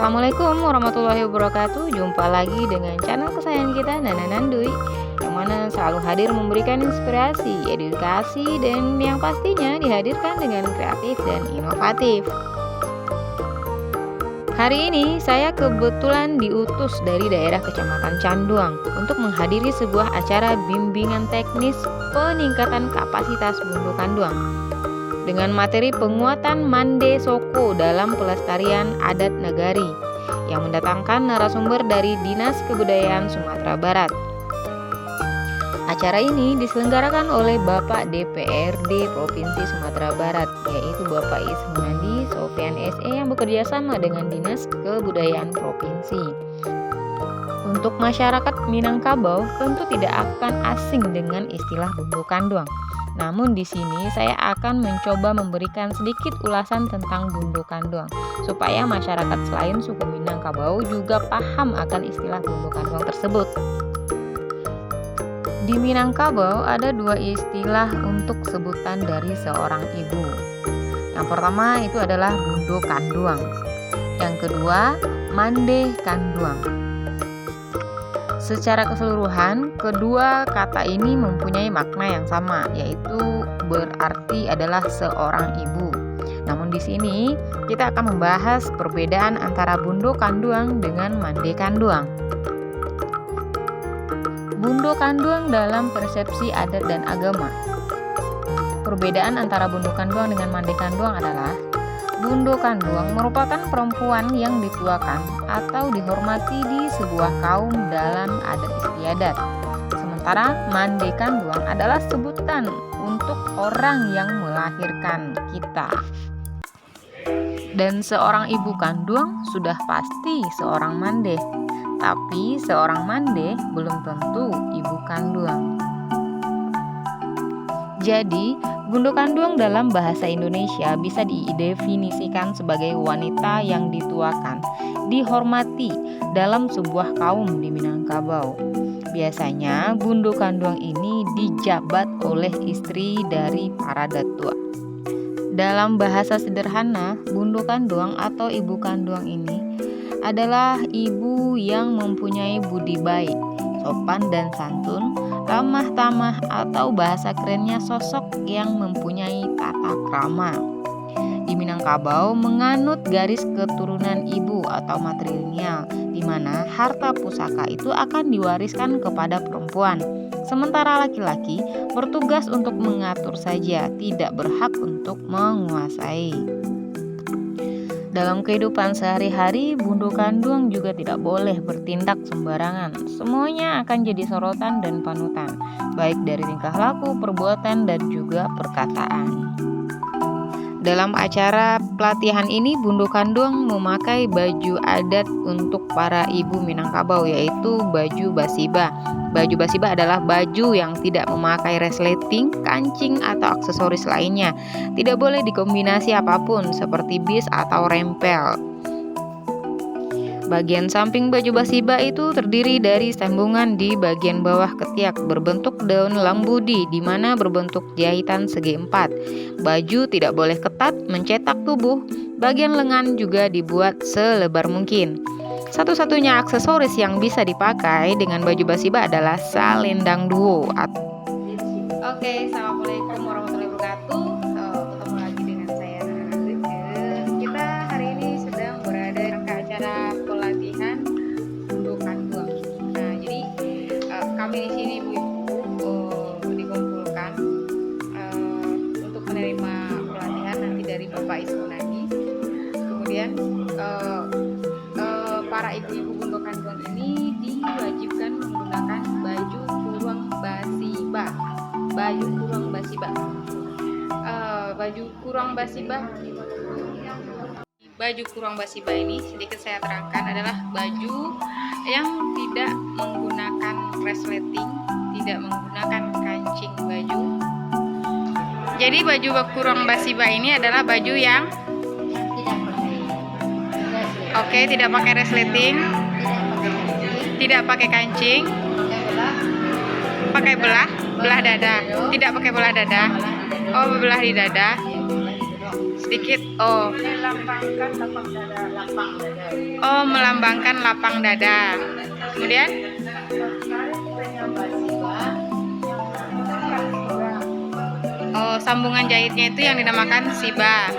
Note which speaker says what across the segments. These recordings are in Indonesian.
Speaker 1: Assalamualaikum warahmatullahi wabarakatuh. Jumpa lagi dengan channel kesayangan kita, Nana Nandui, yang mana selalu hadir memberikan inspirasi, edukasi, dan yang pastinya dihadirkan dengan kreatif dan inovatif. Hari ini saya kebetulan diutus dari daerah Kecamatan Canduang untuk menghadiri sebuah acara bimbingan teknis peningkatan kapasitas Bundu Kanduang dengan materi penguatan Mande Soko dalam pelestarian adat nagari yang mendatangkan narasumber dari Dinas Kebudayaan Sumatera Barat. Acara ini diselenggarakan oleh Bapak DPRD Provinsi Sumatera Barat, yaitu Bapak Ismunandi Sofian SE yang bekerja sama dengan Dinas Kebudayaan Provinsi. Untuk masyarakat Minangkabau tentu tidak akan asing dengan istilah Bundu Kanduang. Namun di sini saya akan mencoba memberikan sedikit ulasan tentang Bundu Kanduang supaya masyarakat selain suku Minangkabau juga paham akan istilah Bundu Kanduang tersebut. Di Minangkabau ada dua istilah untuk sebutan dari seorang ibu. Yang pertama itu adalah Bundu Kanduang. Yang kedua, Mande Kanduang. Secara keseluruhan, kedua kata ini mempunyai makna yang sama, yaitu berarti adalah seorang ibu. Namun di sini kita akan membahas perbedaan antara Bundu Kanduang dengan Mande Kanduang. Bundu Kanduang dalam persepsi adat dan agama. Perbedaan antara Bundu Kanduang dengan Mande Kanduang adalah Bundu Kanduang merupakan perempuan yang dituakan atau dihormati di sebuah kaum dalam adat istiadat. Sementara Mande Kanduang adalah sebutan untuk orang yang melahirkan kita. Dan seorang ibu Kanduang sudah pasti seorang Mande, tapi seorang Mande belum tentu ibu Kanduang. Jadi, Bundu Kanduang dalam bahasa Indonesia bisa didefinisikan sebagai wanita yang dituakan, dihormati dalam sebuah kaum di Minangkabau. Biasanya Bundu Kanduang ini dijabat oleh istri dari para datua. Dalam bahasa sederhana, Bundu Kanduang atau ibu Kanduang ini adalah ibu yang mempunyai budi baik, sopan dan santun, ramah tamah, atau bahasa kerennya sosok yang mempunyai tata krama. Di Minangkabau menganut garis keturunan ibu atau matrilineal, di mana harta pusaka itu akan diwariskan kepada perempuan. Sementara laki-laki bertugas untuk mengatur saja, tidak berhak untuk menguasai. Dalam kehidupan sehari-hari, Bundu Kanduang juga tidak boleh bertindak sembarangan. Semuanya akan jadi sorotan dan panutan, baik dari tingkah laku, perbuatan, dan juga perkataan. Dalam acara pelatihan ini, Bundu Kanduang memakai baju adat untuk para ibu Minangkabau, yaitu baju basiba. Baju basiba adalah baju yang tidak memakai resleting, kancing, atau aksesoris lainnya. Tidak boleh dikombinasi apapun seperti bis atau rempel. Bagian samping baju basiba itu terdiri dari sambungan di bagian bawah ketiak berbentuk daun lambudi di mana berbentuk jahitan segi empat. Baju tidak boleh ketat mencetak tubuh. Bagian lengan juga dibuat selebar mungkin. Satu-satunya aksesoris yang bisa dipakai dengan baju basiba adalah salendang duo. Oke, assalamualaikum warahmatullahi wabarakatuh. Ketemu lagi dengan saya Nana Nandui. Kita hari ini sedang berada di acara pelatihan Bundu Kanduang. Nah, jadi kami di sini ibu-ibu dikumpulkan untuk menerima pelatihan nanti dari Bapak Ismunandi. Kemudian para ibu-ibu Bundu Kanduang ini diwajibkan menggunakan baju kurung basiba. Baju kurung basiba. Baju kurung basiba ini sedikit saya terangkan adalah baju yang tidak menggunakan resleting, tidak menggunakan kancing baju. Jadi baju kurung basiba ini adalah baju yang tidak pakai resleting, tidak pakai kancing, pakai belah dada, tidak pakai belah dada. Oh, belah di dada. Sedikit. Oh.
Speaker 2: Melambangkan lapang dada, lapang dada.
Speaker 1: Oh, melambangkan lapang dada. Kemudian? Oh, sambungan jahitnya itu yang dinamakan siba.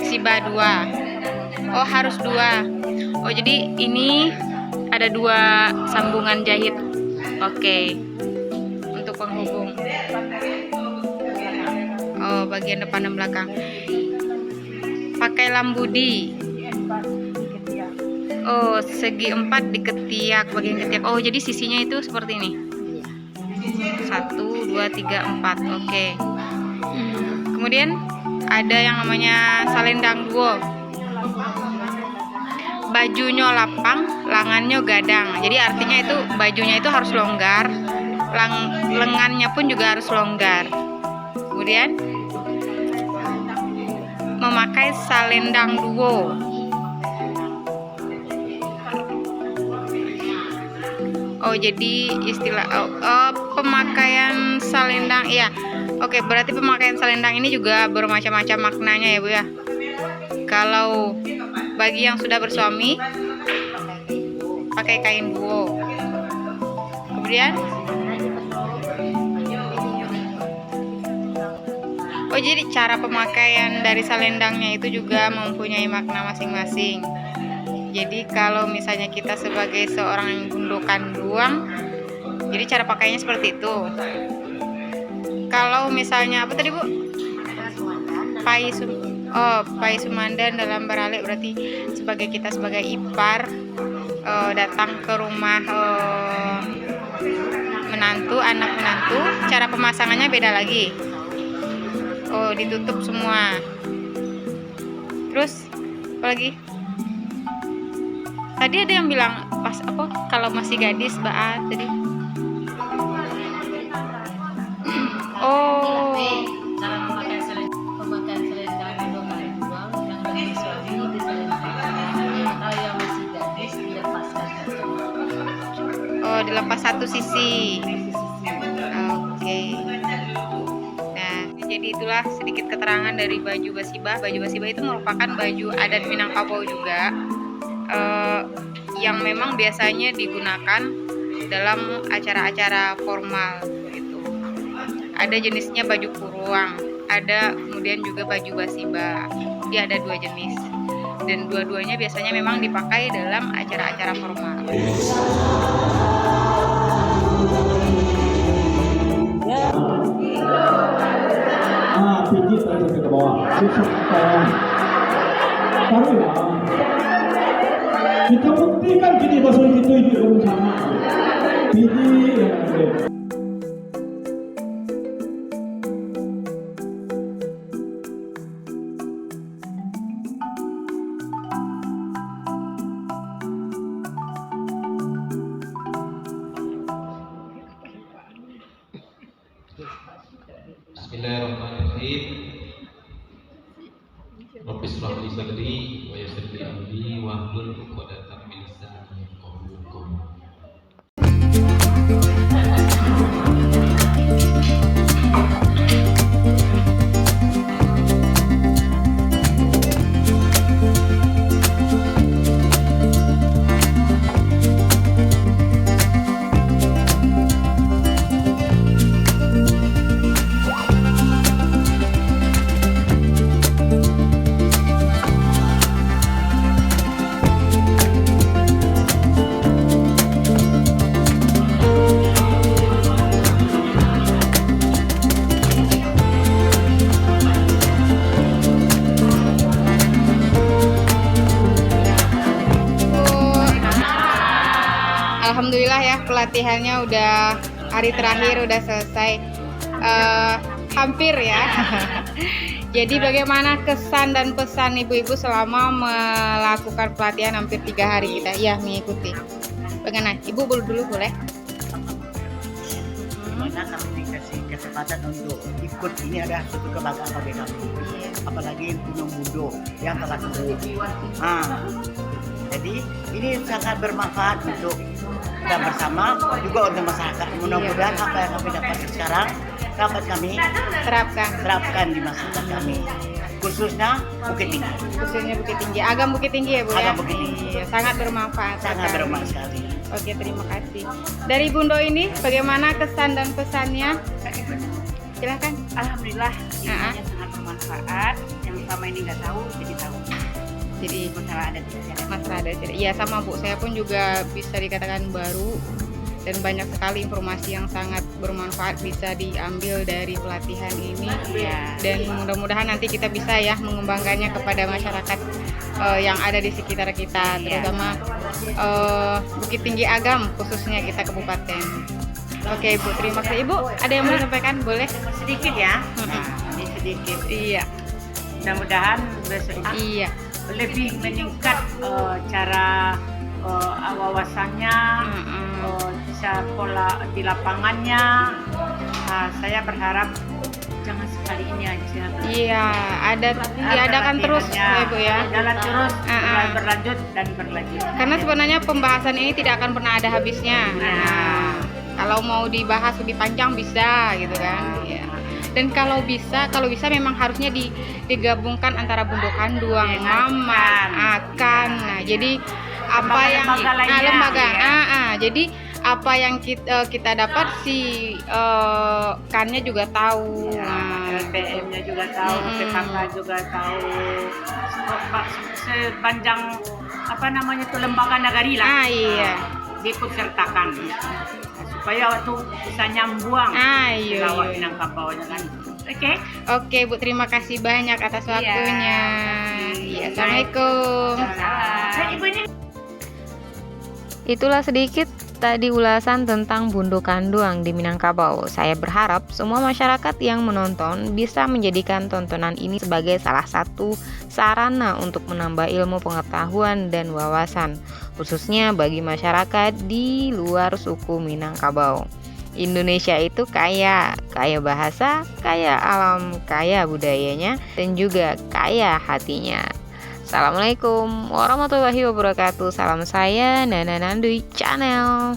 Speaker 1: Siba 2. Oh, harus 2. Oh, jadi ini ada 2 sambungan jahit. Oke. Untuk penghubung. Oh, bagian depan dan belakang. Pakai lambudi. Oh, segi 4 di ketiak, bagian ketiak. Oh, jadi sisinya itu seperti ini. 1, 2, 3, 4. Oke. Kemudian ada yang namanya salendang duo. Bajunya lapang, lengannya gadang. Jadi artinya itu bajunya itu harus longgar, lengannya pun juga harus longgar. Kemudian memakai salendang duo. Oh, jadi istilah pemakaian salendang, iya. Oke, berarti pemakaian salendang ini juga bermacam-macam maknanya ya Bu ya. Kalau bagi yang sudah bersuami pakai kain duo. Kemudian oh, jadi cara pemakaian dari salendangnya itu juga mempunyai makna masing-masing. Jadi kalau misalnya kita sebagai seorang yang gundukan duang, jadi cara pakainya seperti itu. Kalau misalnya apa tadi Bu? Pai Sumandan dalam beralik, berarti sebagai kita sebagai ipar datang ke rumah menantu, anak menantu, cara pemasangannya beda lagi. Oh, ditutup semua. Terus apa lagi? Tadi ada yang bilang pas apa kalau masih gadis Mbak tadi. Oh.
Speaker 2: Cara pemakaian selendang itu kain duang yang lebih suami diselendangkan. Kalau yang masih gadis dilepaskan satu.
Speaker 1: Oh, dilepas satu sisi. Oke. Nah, jadi itulah sedikit keterangan dari baju basibah. Baju basibah itu merupakan baju adat Minangkabau juga. Yang memang biasanya digunakan dalam acara-acara formal gitu. Ada jenisnya baju puruang, ada kemudian juga baju basiba. Dia ada 2 jenis dan dua-duanya biasanya memang dipakai dalam acara-acara formal.
Speaker 3: Pijit aja ke bawah, susuk ke bawah. Taruh ya. Kita buktikan gini bahasa itu sama. Pijit ya.
Speaker 4: Bismillahirrahmanirrahim. Rabbi shrah li sadri wa yassir li amri wahlul 'uqdatam min lisani yafqahu qawli.
Speaker 1: Alhamdulillah ya, pelatihannya udah hari terakhir udah selesai, hampir ya. Jadi bagaimana kesan dan pesan ibu-ibu selama melakukan pelatihan hampir 3 hari kita ya mengikuti? Bagaimana? Ibu dulu boleh?
Speaker 2: Karena kami dikasih kesempatan untuk ikut, ini ada suatu kebanggaan bagi kami. Apalagi Gunung Budo yang telah sembuh. Jadi ini sangat bermanfaat untuk kita bersama juga untuk masyarakat. Mudah-mudahan apa yang kami dapat sekarang dapat kami terapkan di masyarakat kami.
Speaker 5: khususnya Bukit Tinggi.
Speaker 6: Khususnya Bukit Tinggi, Agam Bukit Tinggi ya Bu ya?
Speaker 5: Agam Bukit Tinggi.
Speaker 6: Iya, sangat bermanfaat.
Speaker 5: Sangat
Speaker 6: sekali.
Speaker 5: bermanfaat sekali.
Speaker 6: Oke, terima kasih. Dari Bundo ini, bagaimana kesan dan pesannya? Silahkan.
Speaker 7: Alhamdulillah ilmunya sangat bermanfaat. Yang selama ini nggak tahu jadi tahu.
Speaker 6: Jadi
Speaker 7: Masalah adat istiadat.
Speaker 6: masalah ada cerita. Iya sama Bu, saya pun juga bisa dikatakan baru dan banyak sekali informasi yang sangat bermanfaat bisa diambil dari pelatihan ini.
Speaker 7: Iya.
Speaker 6: Dan mudah-mudahan nanti kita bisa ya mengembangkannya kepada masyarakat yang ada di sekitar kita,
Speaker 7: Iya.
Speaker 6: terutama Bukit Tinggi Agam khususnya kita kabupaten. Oke Bu, terima kasih. Ibu ada yang mau disampaikan? Boleh?
Speaker 7: Sedikit ya.
Speaker 6: Mm-mm.
Speaker 7: Nah, ini sedikit.
Speaker 6: Iya,
Speaker 7: Mudah-mudahan besok
Speaker 6: iya.
Speaker 7: lebih meningkat cara wawasannya, bisa pola di lapangannya. Saya berharap jangan sekali ini aja.
Speaker 6: Iya, diadakan terus ya Bu ya.
Speaker 7: Jalan terus,
Speaker 6: Ah.
Speaker 7: berlanjut dan berlanjut.
Speaker 6: Karena sebenarnya pembahasan ini tidak akan pernah ada habisnya. Nah, kalau mau dibahas lebih panjang bisa gitu kan. Ya. Dan kalau bisa memang harusnya digabungkan antara Bundo Kanduang, Mama, Akan. Nah, jadi apa yang
Speaker 7: Lembaga lainnya,
Speaker 6: lembaga,
Speaker 7: ya.
Speaker 6: jadi apa yang kita dapat si kannya juga tahu. Nah,
Speaker 7: LPM-nya juga tahu, PKK juga tahu. Sepanjang apa namanya tuh lembaga nagari lah.
Speaker 6: iya.
Speaker 7: Diikut sertakan supaya waktu bisa nyambuang
Speaker 6: Iya.
Speaker 7: lawak Minangkabaunya kan. Oke.
Speaker 6: Oke Bu, terima kasih banyak atas waktunya. Iya, Assalamualaikum.
Speaker 7: Ibu ini
Speaker 1: Itulah sedikit tadi ulasan tentang Bundo Kanduang di Minangkabau. Saya berharap semua masyarakat yang menonton bisa menjadikan tontonan ini sebagai salah satu sarana untuk menambah ilmu pengetahuan dan wawasan, khususnya bagi masyarakat di luar suku Minangkabau. Indonesia itu kaya bahasa, kaya alam, kaya budayanya, dan juga kaya hatinya. Assalamualaikum warahmatullahi wabarakatuh. Salam saya Nana Nandui Channel.